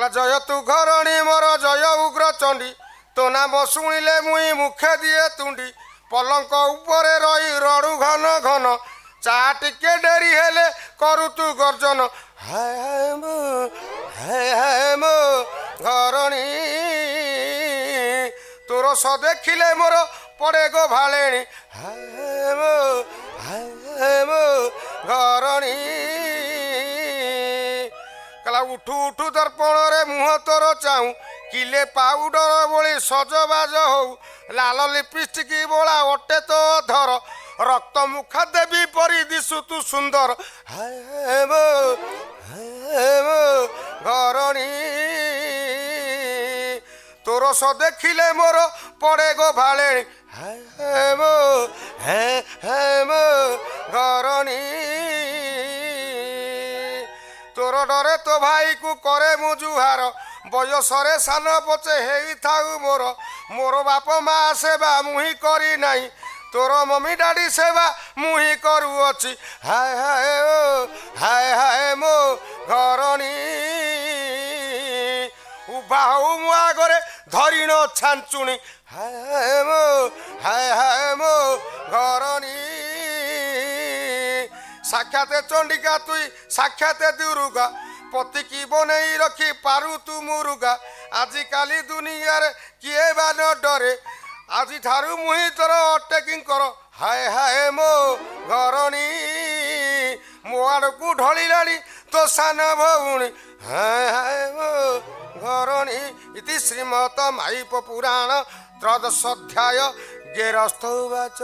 जय तु घरणी मोर जय उग्र चंडी तो नाम शुणिले मुई मुखे दिए तुंडी पलंक उपरे रही रड़ू घन घन चा टिके डेरी हेले करू तु गर्जन हाय हाय मो घरणी तोर स देखिले मोर पड़े गो भालेणी हाय मो घरणी कला उठू उठू दर्पण रे मुह तोर चाहू किले पाउडर बोली सजबाज हो लाल लिपस्टिक बोला ओटे तो धर रक्त मुखा देवी परी दिशु तु सुंदर हाय मो घरणी तोर स देखिले मोर पड़े गो भालेणी हाय मो घरणी तोर डरे तो भाई को करे मु जुहार बयसरे सान पचे हेई थाऊ मोर मोर बाप माँ सेवा मुही करी नाही तोर मम्मी डैडी सेवा मुही करूअछि हाय हाय मो घरणी उभा हो मु आगरे धरिण छांचुणी हाय मो घरणी साक्षाते चंडिका तुई साक्षाते दुर्गा पति की बनई रखी पारु तु मुरुगा आजि काली दुनिया रे किए बा न डरे आजि ठारू मुही तोर अटेकिंग कर हाय मो घरणी मो आड़ को ढलिलाणी तो सान भौणी हाय मो घरणी इति श्रीमत माइप पुराण त्रयोदश अध्याय गेरस्थ उवाच।